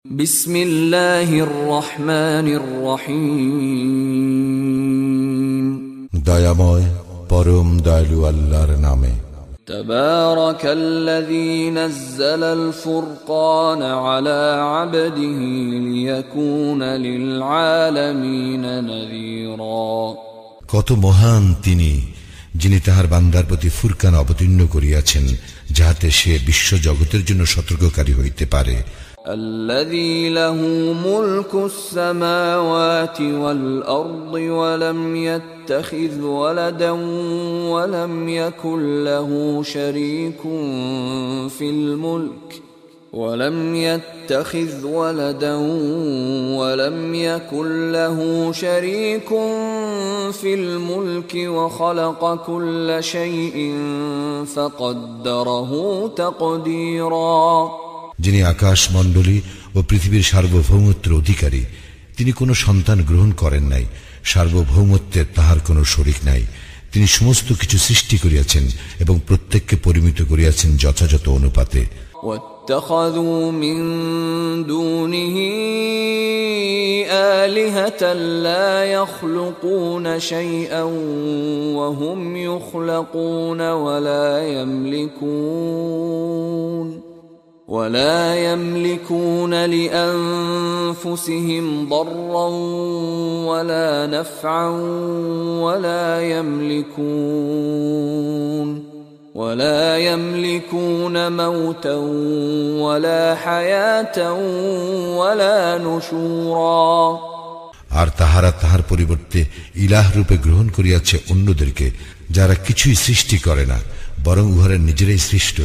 বিসমিল্লাহির রহমানির রহিম। দয়াময় পরম দয়ালু আল্লাহর নামে। তাবারাকাল্লাযী নাযালাল ফুরকান আলা আবদিহি লিয়াকুনা লিল আলামিনা নাযীরা। কত মহান তিনি, যিনি তাহার বান্দার প্রতি ফুরকান অবতীর্ণ করিয়াছেন, যাহাতে সে বিশ্ব জগতের জন্য সতর্ককারী হইতে পারে। الذي له ملك السماوات والأرض ولم يتخذ ولدا ولم يكن له شريك في الملك ولم يتخذ ولدا ولم يكن له شريك في الملك وخلق كل شيء فقدره تقديرا। যিনি আকাশ মণ্ডলী ও পৃথিবীর সার্বভৌমত্বের অধিকারী, তিনি কোনো সন্তান গ্রহণ করেন নাই, সার্বভৌমত্বের তাহার কোনো শরীক নাই। তিনি সমস্ত কিছু সৃষ্টি করিয়াছেন এবং প্রত্যেককে পরিমিত করিয়াছেন যথাযথ অনুপাতে। واتخذوا من دونه آلهة لا يخلقون شيئا وهم يخلقون ولا يملكون لأنفسهم ضرا ولا نفعا ولا يملكون موتا ولا حياة ولا نشورا। আর তাহারা তাহার পরিবর্তে ইলাহ রূপে গ্রহণ করিয়াছে অন্যদেরকে, যারা কিছুই সৃষ্টি করে না, বরং উহারা নিজেরাই সৃষ্ট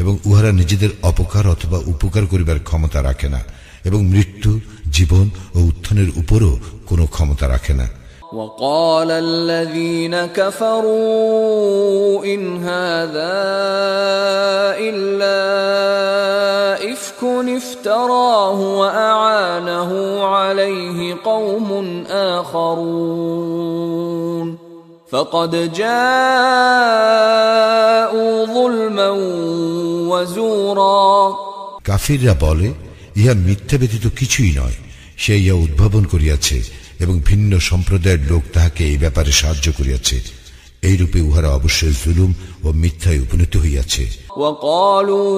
এবং উহারা নিজেদের অপকার অথবা উপকার করিবার ক্ষমতা রাখে না, এবং মৃত্যু, জীবন ও উত্থানের উপরও কোনো ক্ষমতা রাখে না। وقال الذين كفروا إن هذا إلا إفك افتراه وأعانه عليه قوم آخرون فقد جاءوا ظلما وزورا। কাফিররা বলে, ইহা মিথ্যা ব্যতীত কিছুই নয়, সে ইহা উদ্ভাবন করিয়াছে এবং ভিন্ন সম্প্রদায়ের লোক তাহাকে এই ব্যাপারে সাহায্য করিয়াছে। এইরূপে উহারা অবশ্যই জুলুম ও মিথ্যায় উপনীত হইয়াছে। وقالوا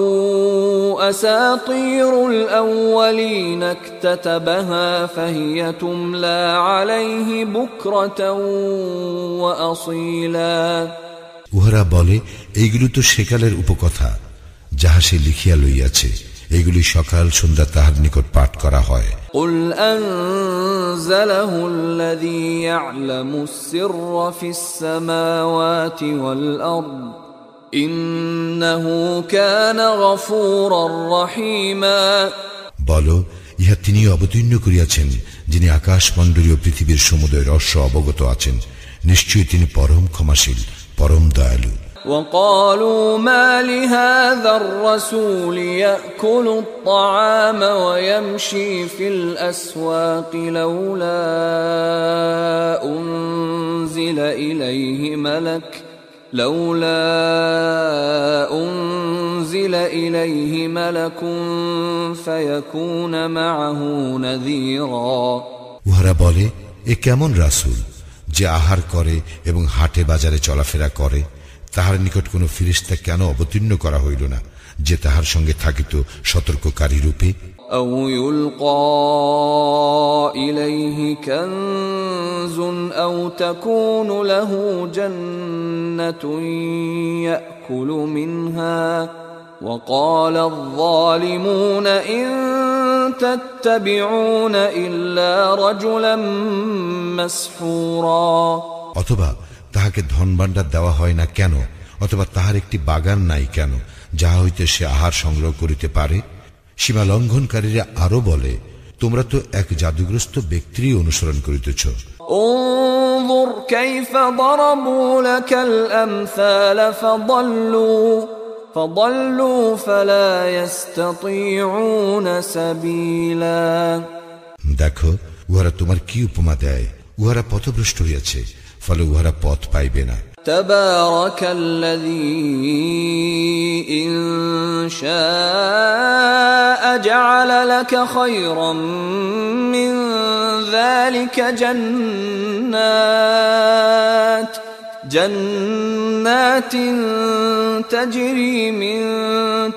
أساطير الأولين اكتتبها فهي تملى عليه بكرة وأصيلا। উহারা বলে, এইগুলো তো সেকালের উপকথা, যাহা সে লিখিয়া লইয়াছে, এইগুলি সকাল সন্ধ্যা তাহার নিকট পাঠ করা হয়। قل أنزله الذي يعلم السر في السماوات والأرض إنه كان غفورا رحيما। বলো, ইহা তিনি অবতীর্ণ করিয়াছেন, যিনি আকাশ মণ্ডলী ও পৃথিবীর সমুদয় রহস্য অবগত আছেন। নিশ্চয়ই তিনি পরম ক্ষমাশীল, পরম দয়ালু। وقالوا ما لهذا الرسول يأكل الطعام ويمشي في الأسواق لولا أنزل إليه ملك فيكون معه نذيرا। উহারা বলে, এ কেমন রাসূল যে আহার করে এবং হাটে বাজারে চলাফেরা করে, তাহার নিকট কোন ফেরেশতা কেন অবতীর্ণ করা হইল না, যে তাহার সঙ্গে থাকিত সতর্ককারী রূপে। أو يلقى إليه كنز أو تكون له جنة يأكل منها وقال الظالمون إن تتبعون إلا رجلا مسحورا। অথবা তাহাকে ধনভাণ্ডার দেওয়া হয় না কেন, অথবা তাহার একটি বাগান নাই কেন, যাহা হইতে সে আহার সংগ্রহ করিতে পারে। সীমা লঙ্ঘনকারীরা আরো বলে, তোমরা তো এক জাদুগ্রস্ত ব্যক্তিরই অনুসরণ করিতেছ। انظر كيف ضربوا لك الأمثال فضلوا فلا يستطيعون سبيلا। দেখো, উহারা তোমার কি উপমা দেয়, উহারা পথভ্রষ্ট হইয়াছে, ফলে উহারা পথ পাইবে না। تبارك الذي إن شاء جعل لك خيرا من ذلك جنات تجري من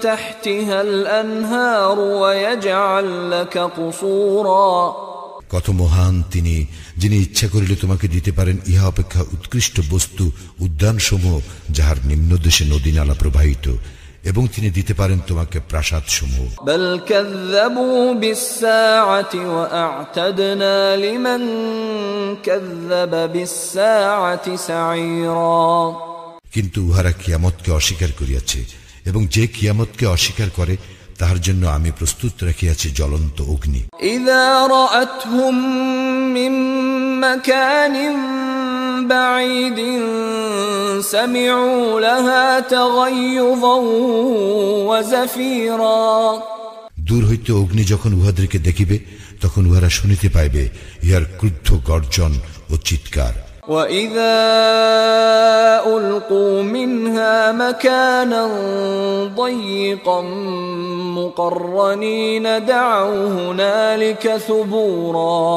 تحتها الأنهار ويجعل لك قصورا কত মহান তিনি, যিনি ইচ্ছা করিলে তোমাকে দিতে পারেন ইহা অপেক্ষা উৎকৃষ্ট বস্তু উদ্যানসমূহ যাহার নিম্নদেশে নদী নালা প্রবাহিত, এবং তিনি দিতে পারেন তোমাকে প্রাসাদ সমূহ। بل كذبوا بالساعة وأعتدنا لمن كذب بالساعة سعيرا কিন্তু উহারা কিয়ামতকে অস্বীকার করিয়াছে, এবং যে কিয়ামতকে অস্বীকার করে তাহার জন্য আমি প্রস্তুত রাখিয়াছি জ্বলন্ত অগ্নি। إذا رأتهم من مكان بعيد سمعوا لها تغيظا وزفيرا দূর হইতে অগ্নি যখন উহাদেরকে দেখিবে তখন উহারা শুনিতে পাইবে ইহার ক্রুদ্ধ গর্জন ও চিৎকার। وَإِذَا أُلْقُوا مِنْهَا مَكَانًا ضَيِّقًا مُقَرَّنِينَ دَعَوْا هُنَالِكَ ثُبُورًا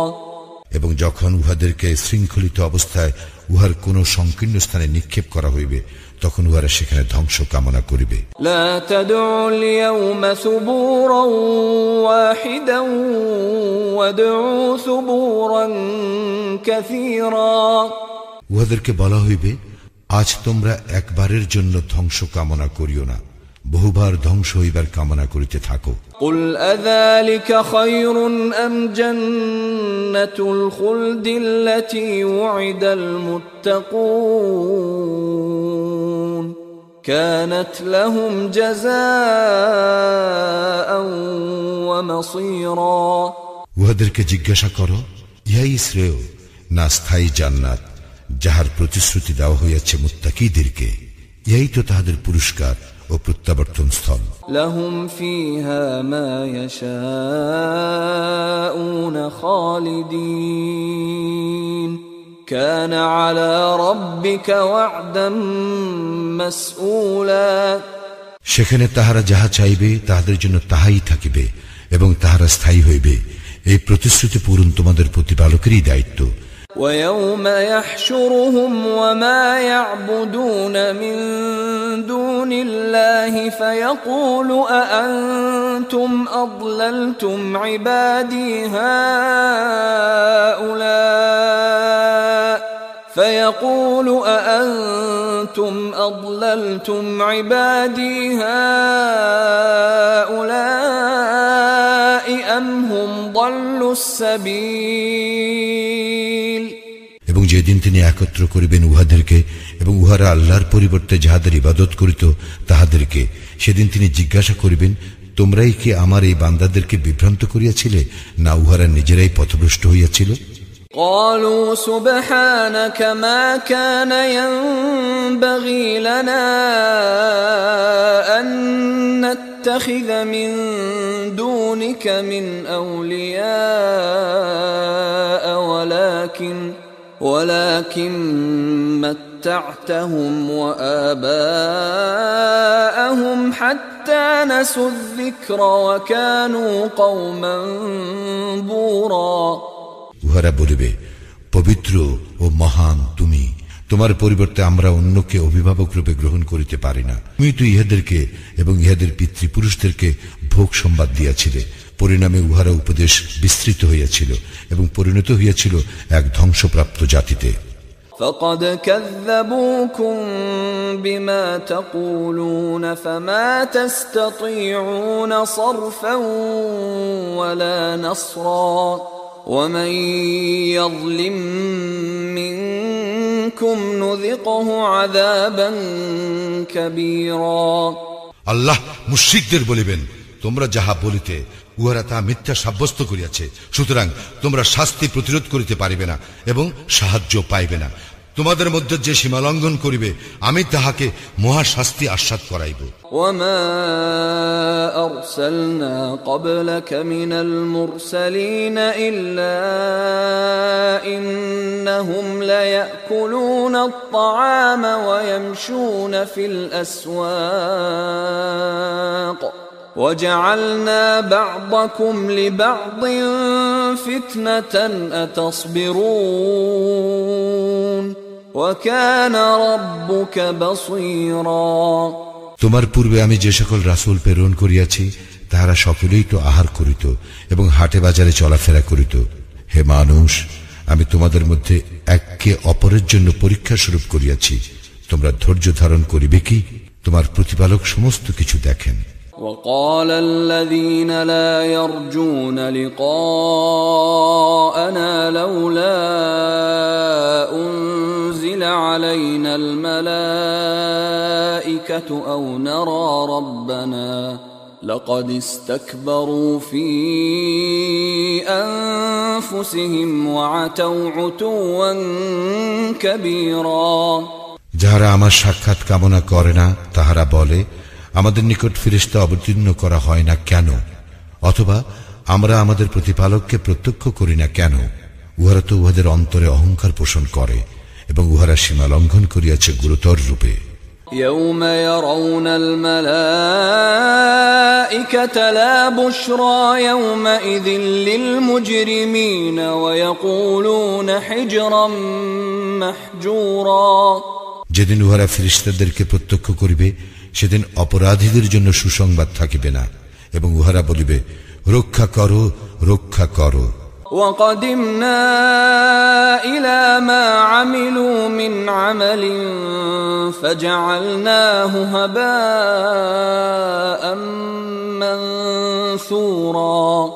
এবং যখন উহাদেরকে শৃঙ্খলিত অবস্থায় উহার কোন সংকীর্ণ স্থানে নিক্ষেপ করা হইবে তখন উহারা সেখানে ধ্বংস কামনা করিবে। لا تدعوا اليوم ثبورا واحدا وادعوا ثبورا كثيرا উহাদেরকে বলা হইবে, আজ তোমরা একবারের জন্য ধ্বংস কামনা করিও না, বহুবার ধ্বংস হইবার কামনা করিতে থাকো। قل أذلك خير أم جنة الخلد التي وعد المتقون كانت لهم جزاء ومصيرا উহাদেরকে জিজ্ঞাসা করো, ইহাই শ্রেয় না স্থায়ী জান্নাত যাহার প্রতিশ্রুতি দেওয়া হইয়াছে মুত্তাকীদেরকে, ইহাই তো তাহাদের পুরস্কার ও প্রত্যাবর্তন স্থল। لهم فيها ما يشاءون خالدين كان على ربك وعدا مسئولا সেখানে তাহারা যাহা চাইবে তাহাদের জন্য তাহাই থাকিবে এবং তাহারা স্থায়ী হইবে, এই প্রতিশ্রুতি পূরণ তোমাদের প্রতিপালকেরই দায়িত্ব। ويوم يحشرهم وما يعبدون من دون الله فيقول أأنتم أضللتم عبادي هؤلاء أم هم ضلوا السبيل এবং যেদিন তিনি একত্র করিবেন উহাদেরকে এবং উহারা আল্লাহর পরিবর্তে যাহাদের ইবাদত করিত তাহাদেরকে, সেদিন তিনি জিজ্ঞাসা করিবেন, তোমরাই কি আমার এই বান্দাদেরকে বিভ্রান্ত করিয়াছিলে, না উহারা নিজেরাই পথভ্রষ্ট হইয়াছিল? قالوا سبحانك ما كان ينبغي لنا أن نتخذ من دونك من أولياء ولكن متعتهم وآباءهم حتى نسوا الذكر وكانوا قوما بورا উহারা বলিবে, পবিত্র ও মহান তুমি, তোমার পরিবর্তে আমরা অন্যকে অভিভাবক রূপে গ্রহণ করিতে পারি না। তুমি তো ইহাদেরকে এবং ইহাদের পিতৃপুরুষদেরকে ভোগ সংবাদ দিয়াছিলে, পরিণামে উহারা উপদেশ বিস্তৃত হইয়াছিল এবং পরিণত হইয়াছিল এক ধ্বংসপ্রাপ্ত জাতিতে। فقد كذبوكم بما تقولون فما تستطيعون صرفا ولا نصرا ومن يظلم منكم نذقه عذابا كبيرا আল্লাহ মুশরিকদের বলিবেন, তোমরা যাহা বলিতে উহারা তা মিথ্যা সাব্যস্ত করিয়াছে, সুতরাং তোমরা শাস্তি প্রতিরোধ করিতে পারিবে না এবং সাহায্য পাইবে না। তোমাদের মধ্যে যে সীমা লঙ্ঘন করিবে আমি তাহাকে মহাশাস্তি আস্বাদ করাইব। وما أرسلنا قبلك من المرسلين إلا إنهم ليأكلون الطعام ويمشون في الأسواق وجعلنا بعضكم لبعض فتنة أتصبرون وكان ربك بصيرا। তোমার পূর্বে আমি যে সকল রাসূল প্রেরণ করিয়াছি তাহারা সকলেই তো আহার করিত এবং হাটে বাজারে চলাফেরা করিত। হে মানুষ, আমি তোমাদের মধ্যে এককে অপরের জন্য পরীক্ষা স্বরূপ করিয়াছি, তোমরা ধৈর্য ধারণ করিবে কি? তোমার প্রতিপালক সমস্ত কিছু দেখেন। وقال الذين لا يرجون لقاءنا لولا أنزل علينا الملائكة أو نرى ربنا لقد استكبروا في أنفسهم وعتوا عتوا كبيرا। যাহারা আমার সাক্ষাৎ কামনা করে না তাহারা বলে, আমাদের নিকট ফেরেশতা অবতীর্ণ করা হয় না কেন, অথবা আমরা আমাদের প্রতিপালককে প্রত্যক্ষ করি না কেন। উহারা তো উহাদের অন্তরে অহংকার পোষণ করে এবং উহারা সীমা লঙ্ঘন করিয়াছে গুরুতর রূপে। يوم يرون الملائكة لا بشرى يومئذ للمجرمين ويقولون حجرا محجورا। যেদিন উহারা ফেরেশতাদেরকে প্রত্যক্ষ করিবে সেদিন অপরাধীদের জন্য সুসংবাদ থাকিবে না এবং উহারা বলিবে, রক্ষা করো, রক্ষা করো। وقدمنا إلى ما عملوا من عمل فجعلناه هباء منثورا।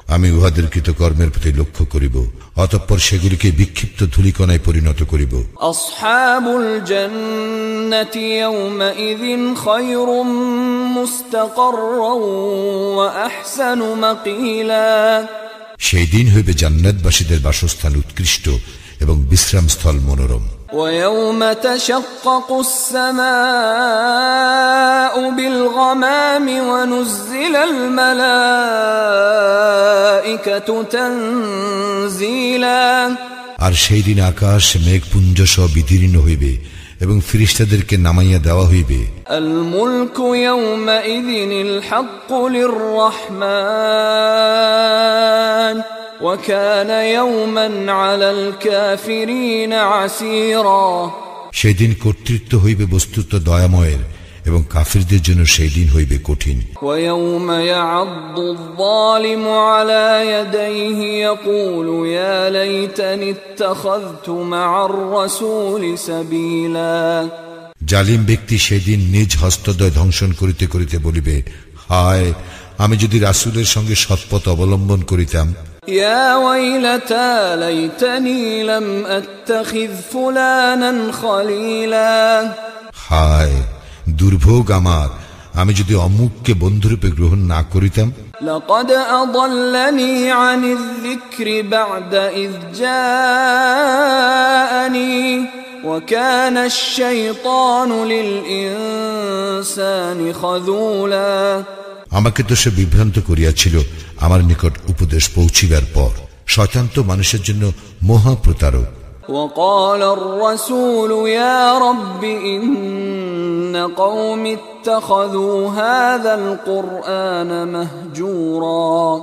আমি উহাদের কৃতকর্মের প্রতি লক্ষ্য করিব, অতঃপর সেগুলিকে বিক্ষিপ্ত ধূলিকণায় পরিণত করিব। আসহাবুল জান্নাতি ইয়াওমাইযিন খায়রুম মুস্তাকাররান ওয়া আহসানু মাকিলা। সেই দিন হইবে জান্নাতবাসীদের বাসস্থান উৎকৃষ্ট এবং বিশ্রামস্থল মনোরম। ويوم تشقق السماء بالغمام ونزل الملائكة تنزيلا। আর সেই দিন আকাশ মেঘপুঞ্জ সহ বিদীর্ণ হইবে এবং ফেরেশতাদেরকে নামাইয়া দেওয়া হইবে। আল মুলকু ইয়াওমাইযিনিল হাক্কু লিররাহমান ওয়া কানা ইয়াওমান আলাল কাফিরিনা আসীরা। সেই দিন কর্তৃত্ব হইবে বস্তুত দয়াময়ের এবং কাফিরদের জন্য সেই দিন হইবে কঠিন। ওয়া ইয়াওমা ইয়া'আদ্দুয যালিমু আলা ইয়াদাইহি ইয়াকুলু ইয়া লাইতানি ইত্তাখাযতু মা'আর রাসূলি সাবিলা। জালিম ব্যক্তি সেদিন নিজ হস্তদ্বয় ধ্বংসন করিতে করিতে বলিবে, হায়, আমি যদি রাসূলের সঙ্গে সৎপথ অবলম্বন করিতাম। ইয়া ওয়াইলাতা লাইতানি লাম আত্তাখিয ফুলানান খলিলা। হায়, দুর্ভোগ আমার, আমি যদি অমুককে বন্ধুরূপে গ্রহণ না করিতাম। লাকাদ আযাল্লানি আনিয যিকরি বা'দা ইয জাআনি ওয়া কানা আশ-শাইতানু লিল ইনসানি খাযুলা। আমাকে তো সে বিভ্রান্ত করিয়াছিল আমার নিকট উপদেশ পৌঁছিবার পর। শয়তান তো মানুষের জন্য মহাপ্রতারক। وقال الرسول يا رب إن قومي اتخذوا هذا القرآن مهجورا।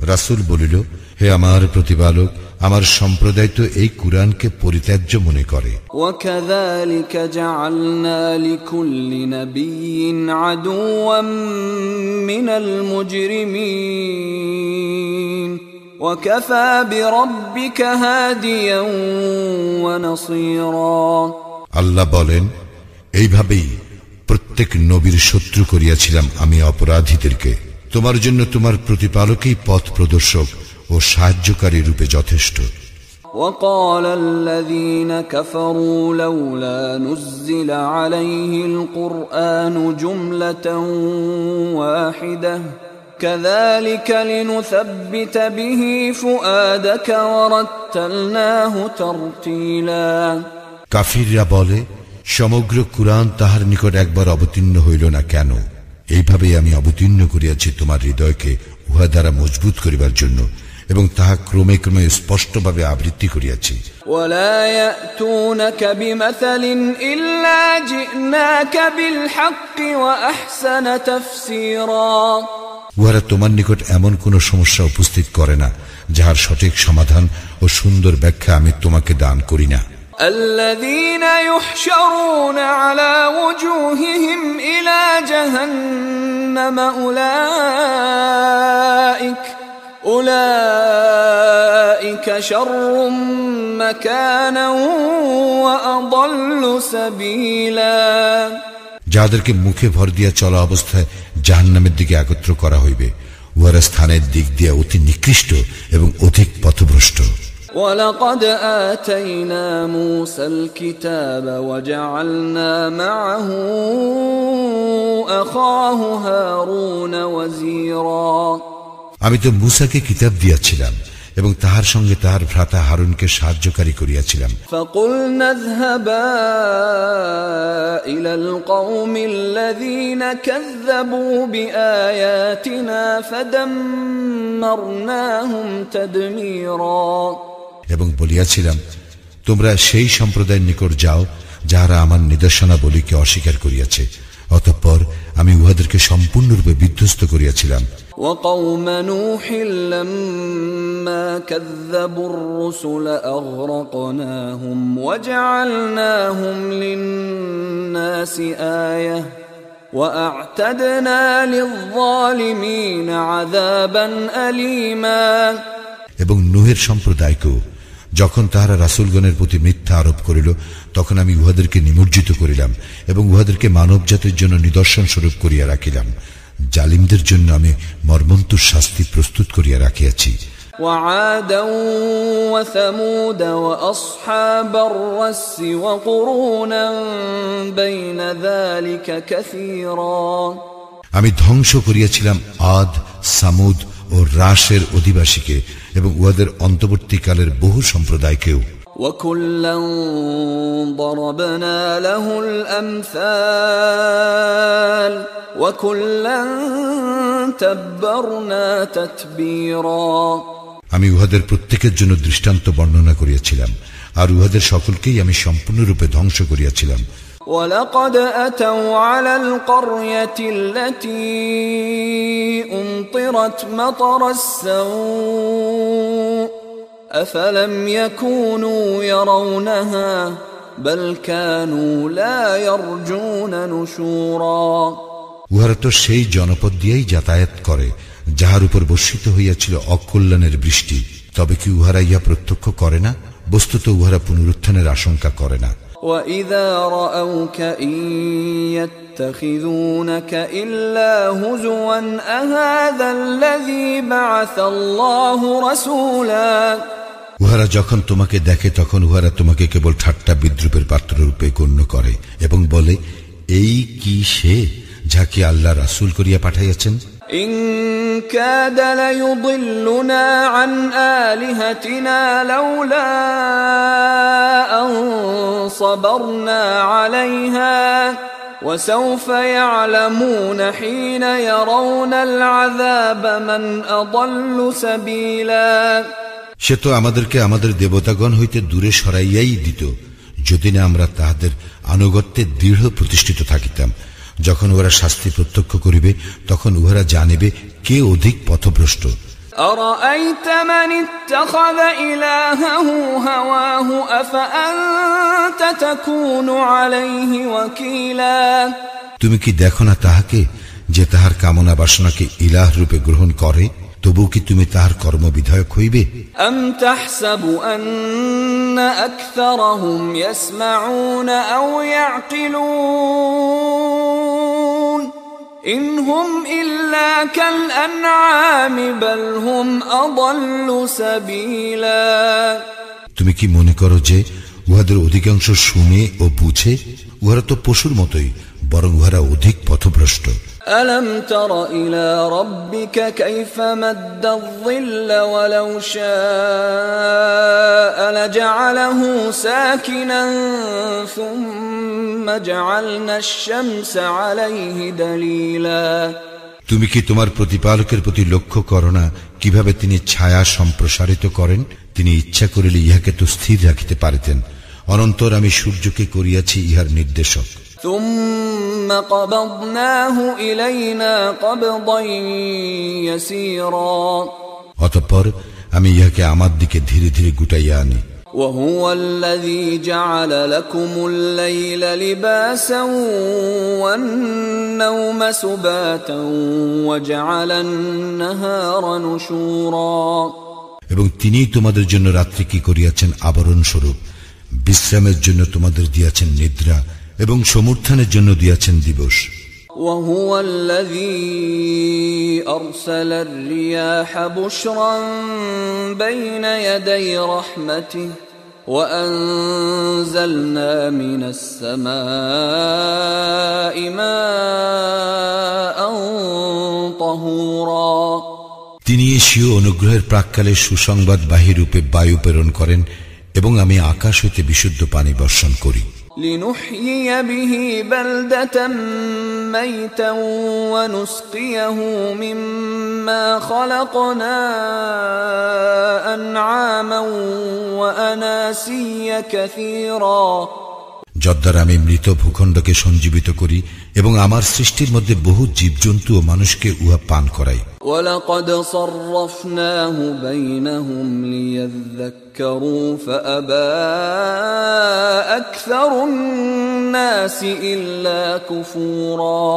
রাসূল বলিল, হে আমার প্রতিপালক, আমার সম্প্রদায় তো এই কুরআনকে পরিত্যাজ্য মনে করে। وكذلك جعلنا لكل نبي عدوا من المجرمين وكفى بربك هاديا ونصيرا। আল্লাহ বলেন, এইভাবেই প্রত্যেক নবীর শত্রু করিয়াছিলাম আমি অপরাধীদেরকে। তোমার জন্য তোমার প্রতিপালকই পথ প্রদর্শক ও সাহায্যকারী রূপে যথেষ্ট। وقال الذين كفروا لولا نزل عليه القرآن جملة واحدة كذلك لنثبت به فؤادك ورتلناه ترتيلا। কাফিররা বলে, সমগ্র কুরআন তাহার নিকট একবার অবতীর্ণ হইল না কেন? এইভাবেই আমি অবতীর্ণ করিয়াছি তোমার হৃদয়কে উহা দ্বারা মজবুত করিবার জন্য, এবং তাহা ক্রমে ক্রমে স্পষ্টভাবে আবৃত্তি করিয়াছি। ওয়ালা ইয়াতুনাকা বিমাসালিন ইল্লা জিনাকা বিল হাক্কি ওয়া আহসানা তাফসীরা। উহারা তোমার নিকট এমন কোন সমস্যা উপস্থিত করে না যাহার সঠিক সমাধান ও সুন্দর ব্যাখ্যা আমি তোমাকে দান করি না। الذين يحشرون على وجوههم إلى جهنم أولئك شر مكانا وأضل سبيلا। যাদেরকে মুখে ভর দিয়া চলা অবস্থায় জাহান্নামের দিকে একত্র করা হইবে, উহারা স্থানের দিক দিয়া অতি নিকৃষ্ট এবং অধিক পথভ্রষ্ট। وَلَقَدْ آتَيْنَا مُوسَى الْكِتَابَ وَجَعَلْنَا مَعَهُ أَخَاهُ هَارُونَ وَزِيرًا। আমি তো মূসাকে কিতাব দিয়াছিলাম এবং তাহার সঙ্গে তাহার ভ্রাতা হারুনকে সাহায্যকারী করিয়াছিলাম। فَقُلْنَا اذْهَبَا إِلَى الْقَوْمِ الَّذِينَ كَذَّبُوا بِآيَاتِنَا فَدَمَّرْنَاهُمْ تَدْمِيرًا। এবং বলিয়াছিলাম, তোমরা সেই সম্প্রদায়ের নিকট যাও যাহারা আমার নিদর্শনাবলীকে অস্বীকার করিয়াছে, অতঃপর আমি উহাদেরকে সম্পূর্ণরূপে বিধ্বস্ত করিয়াছিলাম। وقوم نوح لما كذبوا الرسل أغرقناهم وجعلناهم للناس آية وأعتدنا للظالمين عذابا أليما। এবং নূহের সম্প্রদায়কেও যখন তাহারা রাসূলগণের প্রতি মিথ্যা আরোপ করিল, তখন আমি উহাদেরকে নিমজ্জিত করিলাম এবং উহাদেরকে মানব জাতির জন্য নিদর্শন স্বরূপ করিয়া রাখিলাম। জালিমদের জন্য আমি মর্মন্তুর শাস্তি প্রস্তুত করিয়া রাখিয়াছি। وعادا وثمود وأصحاب الرس وقرونا بين ذلك كثيرا। আমি ধ্বংস করিয়াছিলাম আদ, সামুদ ও রাশের অধিবাসীকে এবং উহাদের অন্তর্বর্তীকালের বহু সম্প্রদায়কেও। وكلا ضربنا له الأمثال وكلا تبرنا تتبيرا। আমি উহাদের প্রত্যেকের জন্য দৃষ্টান্ত বর্ণনা করিয়াছিলাম, আর উহাদের সকলকেই আমি সম্পূর্ণরূপে ধ্বংস করিয়াছিলাম। ولقد أتوا على القرية التي أمطرت مطر السوء أفلم يكونوا يرونها بل كانوا لا يرجون نشورا। উহারা তো সেই জনপদ দিয়েই যাতায়াত করে যাহার উপর বর্ষিত হইয়াছিল অকল্যাণের বৃষ্টি, তবে কি উহারা ইহা প্রত্যক্ষ করে না? বস্তুত উহারা পুনরুত্থানের আশঙ্কা করে না। وَإِذَا رَأَوْكَ إِن يَتَّخِذُونَكَ إِلَّا هُزُوًا أَهَذَا الَّذِي بَعَثَ اللَّهُ رَسُولًا। উহারা যখন তোমাকে দেখে তখন উহারা তোমাকে কেবল ঠাট্টা বিদ্রুপের পাত্ররূপে গণ্য করে এবং বলে, এই কি সে যাকে আল্লাহ রাসূল করিয়া পাঠাইয়াছেন? إن كاد ليضلنا عن آلهتنا لولا أن صبرنا عليها وسوف يعلمون حين يرون العذاب من أضل سبيلا। সে তো আমাদেরকে আমাদের দেবতাগণ হইতে দূরে সরাইয়াই দিত, যদি না আমরা তাহাদের আনুগত্যে দৃঢ় প্রতিষ্ঠিত থাকিতাম। যখন উহারা শাস্তি প্রত্যক্ষ করিবে তখন উহারা জানিবে কে অধিক পথভ্রষ্ট। أرأيت من اتخذ إلهه هواه أفأنت تكون عليه وكيلا। তুমি কি দেখো না তাহাকে যে তাহার কামনা বাসনাকে ইলাহ রূপে গ্রহণ করে? তবু কি তুমি তাহার কর্মবিধায়ক হইবে? أم تحسب أن أكثرهم يسمعون أو يعقلون إن هم إلا كالأنعام بل هم أضل سبيلا। তুমি কি মনে করো যে উহাদের অধিকাংশ শুনে ও বুঝে? উহারা তো পশুর মতোই, বরং উহারা অধিক পথভ্রষ্ট। ألم تر إلى ربك كيف مد الظل ولو شاء لجعله ساكنا ثم جعلنا الشمس عليه دليلا তুমি কি তোমার প্রতিপালকের প্রতি লক্ষ্য করো না কিভাবে তিনি ছায়া সম্প্রসারিত করেন? তিনি ইচ্ছা করিলে ইহাকে তো স্থির রাখিতে পারিতেন। অনন্তর আমি সূর্যকে করিয়াছি ইহার নির্দেশক। ثم قبضناه إلينا قبضا يسيرا অতঃপর আমি ইহাকে আমার দিকে ধীরে ধীরে গুটাইয়া আনি। وهو الذي جعل لكم الليل لباسا والنوم سباتا وجعل النهار نشورا এবং তিনিই তোমাদের জন্য রাত্রি কি করিয়াছেন আবরণ স্বরূপ, বিশ্রামের জন্য তোমাদের দিয়াছেন নিদ্রা এবং সমুত্থানের জন্য দিয়াছেন দিবস। وهو الذي أرسل الرياح بشرا بين يدي رحمته وأنزلنا من السماء ماء طهورا তিনি এশীয় অনুগ্রহের প্রাক্কালে সুসংবাদবাহী রূপে বায়ু প্রেরণ করেন এবং আমি আকাশ হইতে বিশুদ্ধ পানি বর্ষণ করি। لنحيي به بلدة ميتا ونسقيه مما خلقنا أنعاما وأناسيا كثيرا যদ্বারা আমি মৃত ভূখণ্ডকে সঞ্জীবিত করি এবং আমার সৃষ্টির মধ্যে বহু জীবজন্তু ও মানুষকে উহা পান করাই। وَلَقَدْ صَرَّفْنَاهُ بَيْنَهُمْ لِيَذَّكَّرُوا فَأَبَى أَكْثَرُ النَّاسِ إِلَّا كُفُورًا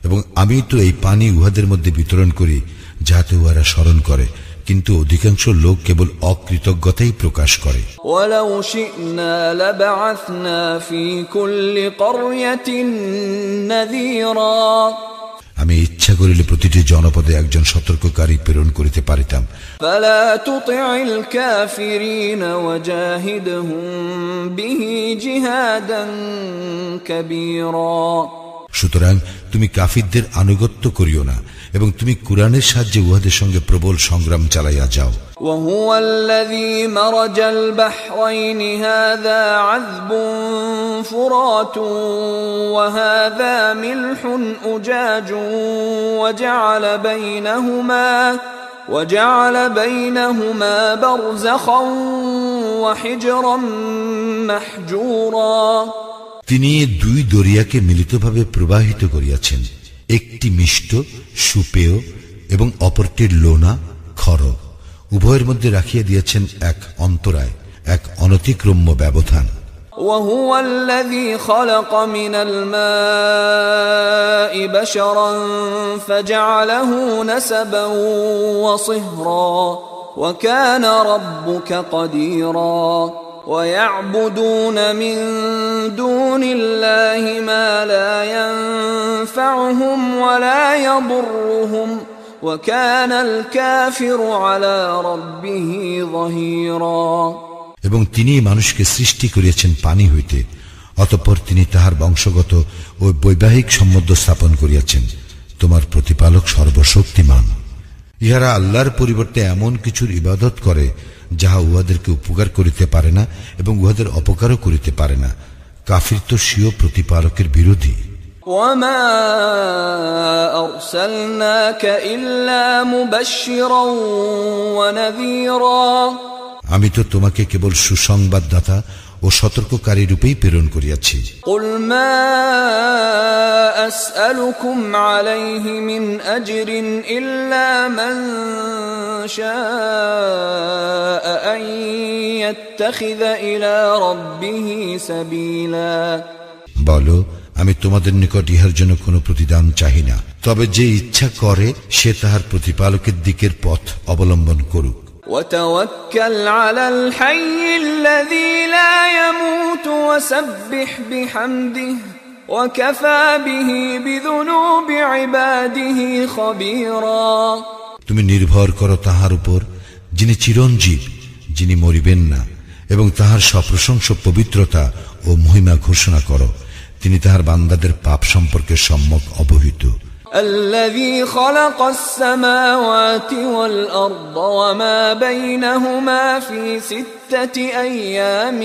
এবং আমি তো এই পানি উহাদের মধ্যে বিতরণ করি যাতে উহারা স্মরণ করে, কিন্তু অধিকাংশ লোক কেবল অকৃতজ্ঞতাই প্রকাশ করে। وَلَوْ شِئْنَا لَبَعَثْنَا فِي كُلِّ قَرْيَةٍ نَذِيرًا আমি ইচ্ছা করিলে প্রতিটি জনপদে একজন সতর্ককারী প্রেরণ করিতে পারিতাম। فَلَا تُطِعِ الْكَافِرِينَ وَجَاهِدْهُمْ بِهِ جِهَادًا كَبِيرًا সুতরাং তুমি কাফিরদের আনুগত্য করিও না এবং তুমি কুরআনের সাহায্যে উহাদের সঙ্গে প্রবল সংগ্রাম চালাইয়া যাও। وهو الذي مرج البحرين هذا عذب فرات وهذا ملح أجاج وجعل بينهما برزخا وحجرا محجورا তিনি দুই দরিয়াকে মিলিতভাবে প্রবাহিত করিয়াছেন, একটি মিষ্ট সুপেয় এবং অপরটির লোনা খর, উভয়ের মধ্যে রাখিয়া দিয়েছেন এক অন্তরায়, এক অনতিক্রম্য ব্যবধান। وهو الذي خلق من الماء بشرا فجعله نسبا وصهرا وكان ربك قديرا ويعبدون من دون الله ما لا ينفعهم ولا يضرهم وكان الكافر على ربه ظهيرا এবং তিনি মানুষকে সৃষ্টি করিয়াছেন পানি হইতে, অতঃপর তিনি তাহার বংশগত ও বৈবাহিক সম্বন্ধ স্থাপন করিয়াছেন। তোমার প্রতিপালক সর্বশক্তিমান। ইহারা আল্লাহর পরিবর্তে এমন কিছুর ইবাদত করে যাহা উহাদেরকে উপকার করিতে পারে না এবং উহাদের অপকারও করিতে পারে না। কাফির তো স্বীয় প্রতিপালকের বিরোধী। وما أرسلناك إلا مبشرا ونذيرا আমি তো তোমাকে কেবল সুসংবাদদাতা ও সতর্ককারী রূপেই প্রেরণ করিয়াছি। قل ما أسألكم عليه من أجر إلا من شاء أن يتخذ إلى ربه سبيلا বলো, আমি তোমাদের নিকট ইহার জন্য কোনো প্রতিদান চাহি না, তবে যে ইচ্ছা করে সে তাহার প্রতিপালকের দিকের পথ অবলম্বন করুক। وتوكل على الحي الذي لا يموت وسبح بحمده وكفى به بذنوب عباده خبيرا তুমি নির্ভর করো তাহার উপর যিনি চিরঞ্জীব, যিনি মরিবেন না, এবং তাহার সপ্রশংস পবিত্রতা ও মহিমা ঘোষণা করো। তিনি তাহার বান্দাদের পাপ সম্পর্কে সম্যক অবহিত। الذي خلق السماوات والأرض وما بينهما في 6 أيام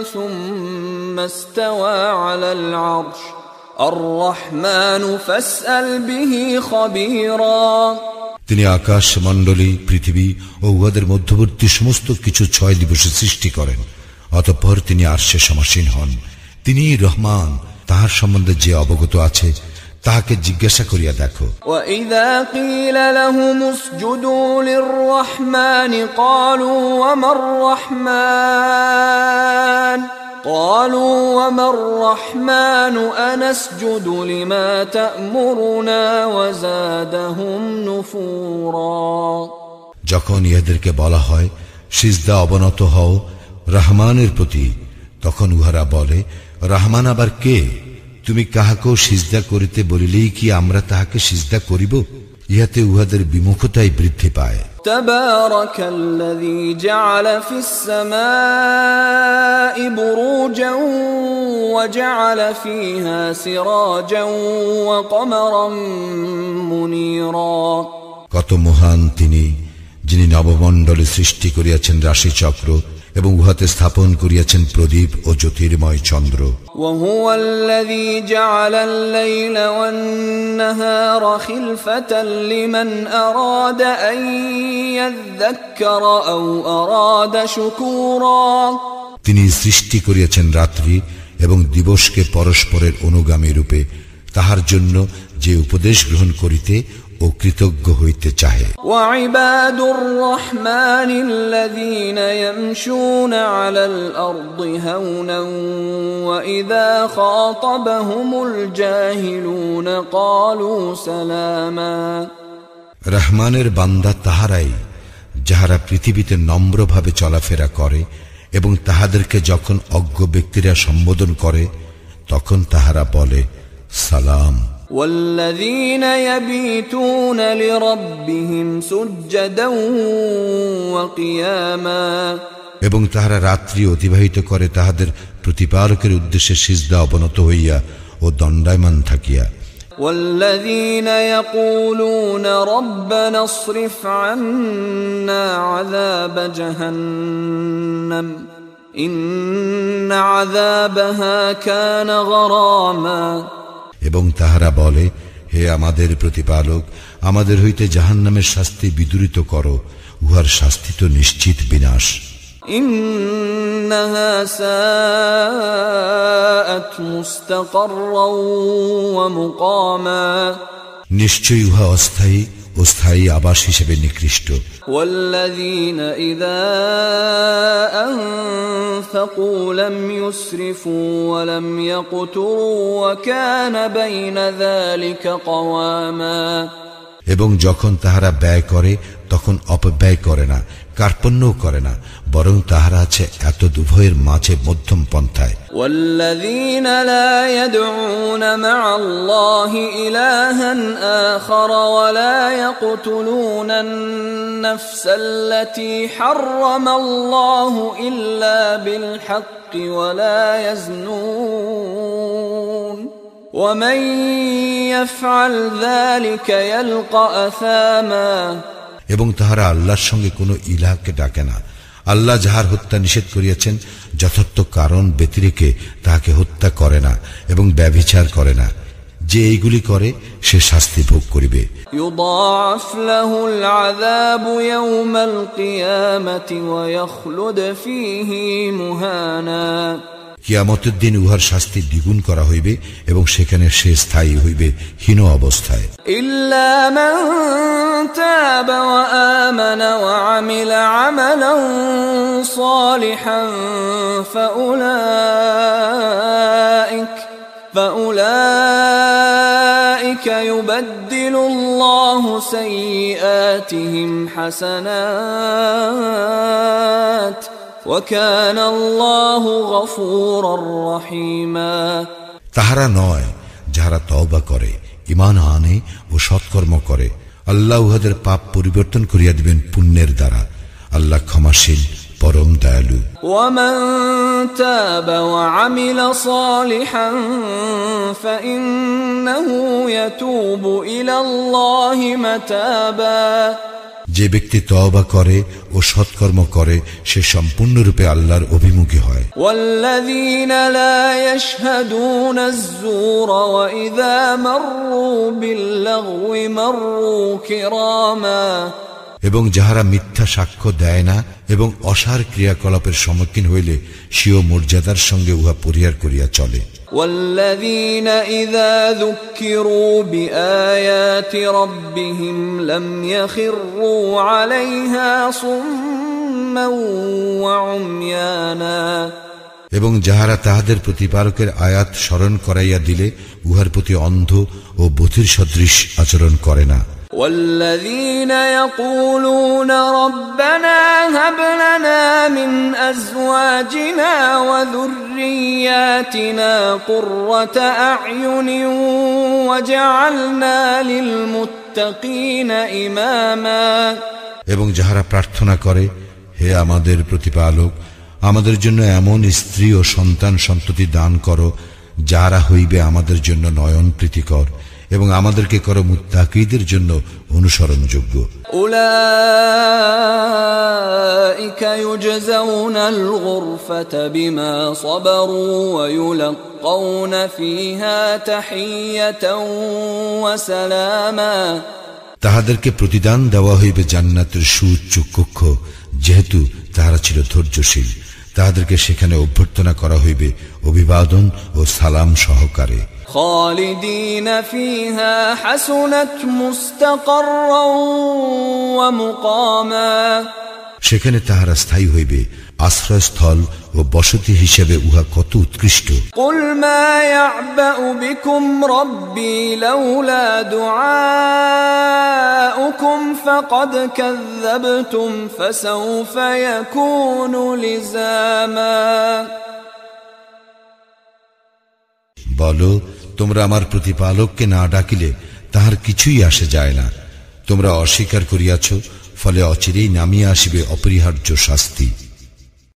ثم استوى على العرش الرحمن فاسأل به خبيرا তিনি আকাশ মণ্ডলী পৃথিবী ও উহাদের মধ্যবর্তী সমস্ত কিছু 6 দিবসে সৃষ্টি করেন অতঃপর তিনি আরশে সমাসীন হন তিনি রহমান তাহার সম্বন্ধে যে অবগত আছে তাহাকে জিজ্ঞাসা করিয়া দেখো وَإِذَا قِيلَ لَهُمُ اسْجُدُوا لِلرَّحْمَنِ قَالُوا وَمَا الرَّحْمَنُ أَنَسْجُدُ لِمَا تَأْمُرُنَا وَزَادَهُمْ نُفُورًا যখন ইহাদেরকে বলা হয় সিজদা অবনত হও রহমানের প্রতি তখন উহারা বলে রহমান আবার কে তুমি কাহাকেও সিজদা করিতে বলিলেই কি আমরা তাহাকে সিজদা করিব ইহাতে উহাদের বিমুখতাই বৃদ্ধি পায় তাবারাকাল্লাযী জাআলা ফিস সামাঈ বুরুজান ওয়া জাআলা ফীহা সিরাজান ওয়া কমারান মুনীরা কত মহান তিনি যিনি নবমণ্ডলে সৃষ্টি করিয়াছেন রাশিচক্র এবং উহাতে স্থাপন করিয়াছেন প্রদীপ ও জ্যোতির্ময় চন্দ্র ওয়াহুয়াল্লাযী জাআলাল লাইলা ওয়ান নাহারা খিলফাতান লিমান আরাদা আন ইয়াযযাক্কারা আও আরাদা শুকুরা তিনি সৃষ্টি করিয়াছেন রাত্রি এবং দিবসকে পরস্পরের অনুগামী রূপে তাহার জন্য যে উপদেশ গ্রহণ করিতে ও কৃতজ্ঞ হইতে চাহে ওয়াইবাদুর রাহমানিল্লাযীনা ইয়ামশুনা আলাল আরদি হাওনান ওয়া ইযা খাতাবাহুমুল জাহিলুনা ক্বালু সালামা রহমানের বান্দা তাহারাই যাহারা পৃথিবীতে নম্রভাবে চলাফেরা করে এবং তাহাদেরকে যখন অজ্ঞ ব্যক্তিরা সম্বোধন করে তখন তাহারা বলে সালাম والذين يبيتون لربهم سجدا وقياما এবং তাহারা রাত্রি অতিবাহিত করে তাহাদের প্রতিপালকের উদ্দেশ্যে সিজদা অবনত হইয়া ও দণ্ডায়মান থাকিয়া والذين يقولون ربنا اصرف عنا عذاب جهنم إن عذابها كان غراما এবং তাহারা বলে হে আমাদের প্রতিপালক আমাদের হইতে জাহান্নামের শাস্তি বিদূরিত করো উহার শাস্তি তো নিশ্চিত বিনাশ ইন্নাহা সাআত মুস্তাকাররাও ওয়া মুকামা নিশ্চয়ই উহা অস্থায়ী ও স্থায়ী আবাস হিসেবে নিকৃষ্ট والذين إذا أنفقوا لم يسرفوا ولم يقتروا وكان بين ذلك قواما এবং যখন তাহারা ব্যয় করে তখন অপব্যয় করে না কার্পণ্যও করে না বরং তাহারা আছে এত উভয়ের মাঝে মধ্যম পন্থায় والذين لا يدعون مع الله إلها آخر ولا يقتلون النفس التي حرم الله إلا بالحق ولا يزنون ومن يفعل ذلك يلقى أثاما এবং তাহারা আল্লাহর সঙ্গে কোনো ইলাহকে ডাকে না আল্লাহ যাহার হত্যা নিষেধ করিয়াছেন যথার্থ কারণ ব্যতিরেকে তাহাকে হত্যা করে না এবং ব্যভিচার করে না যে এইগুলি করে সে শাস্তি ভোগ করিবে يضاعف له العذاب يوم القيامة ويخلد فيه مهانا কিয়ামতের দিন উহার শাস্তি দ্বিগুণ করা হইবে এবং সেখানে সে স্থায়ী হইবে হীন অবস্থায় ইল্লা মান তাবা ওয়া আমানা ওয়া আমিলা আমালান সালিহান ফাউলাইকা ইউবাদদিলুল্লাহু সাইয়্যাতিহিম হাসানাত وَكَانَ اللَّهُ غَفُورًا رَّحِيمًا তাহারা নয় যাহারা তওবা করে ঈমান আনে ও সৎকর্ম করে আল্লাহ উহাদের পাপ পরিবর্তন করিয়া দিবেন পুণ্যের দ্বারা আল্লাহ ক্ষমাশীল পরম দয়ালু। ومن تاب وعمل صالحا فإنه يتوب إلى الله متابا যে ব্যক্তি তওবা করে ও সৎকর্ম করে সে সম্পূর্ণরূপে আল্লাহর অভিমুখী হয়। والذين لا يشهدون الزور وإذا مروا باللغو مروا كراما এবং যাহারা মিথ্যা সাক্ষ্য দেয় না এবং অসার ক্রিয়াকলাপের সম্মুখীন হইলে স্বীয় মর্যাদার সঙ্গে উহা পরিহার করিয়া চলে। والذين إذا ذكروا بآيات ربهم لم يخروا عليها صما وعميانا এবং যাহারা তাহাদের প্রতিপালকের আয়াত স্মরণ করাইয়া দিলে উহার প্রতি অন্ধ ও বধির সদৃশ আচরণ করে না। والذين يقولون ربنا هب لنا من أزواجنا وذرياتنا قرة أعين وجعلنا للمتقين إماما এবং যাহারা প্রার্থনা করে, হে আমাদের প্রতিপালক, আমাদের জন্য এমন স্ত্রী ও সন্তান সন্ততি দান করো যাহারা হইবে আমাদের জন্য নয়ন প্রীতিকর এবং আমাদেরকে করো মুত্তাকীদের জন্য অনুসরণযোগ্য। উলাইকা ইউজজাউনাল গুরফাতা বিমা সাবারু ওয়া ইউলাক্কাউনা ফিহা তাহিয়াতাও ওয়া সালামা তাহাদেরকে প্রতিদান দেওয়া হইবে জান্নাতের সুউচ্চ কক্ষ, যেহেতু তাহারা ছিল ধৈর্যশীল। তাহাদেরকে সেখানে অভ্যর্থনা করা হইবে অভিবাদন ও সালাম সহকারে। খালিদিন ফিহা হাসুনাত মুস্তাকাররাও ওয়া মুকামা সেখানে তাহারা স্থায়ী হইবে, আশ্রয়স্থল ও বসতি হিসেবে উহা কত উৎকৃষ্ট। কুল মা ইয়া'বাউ বিকুম রাব্বি লাউলা দুআউকুম ফাকাদ কাযযাবতুম ফাসাউফা ইয়াকুনু লিজামা বলো, তোমরা আমার প্রতিপালককে না ডাকিলে তাহার কিছুই আসে যায় না। তোমরা অস্বীকার করিয়াছ, ফলে অচিরেই নামিয়া আসিবে অপরিহার্য শাস্তি।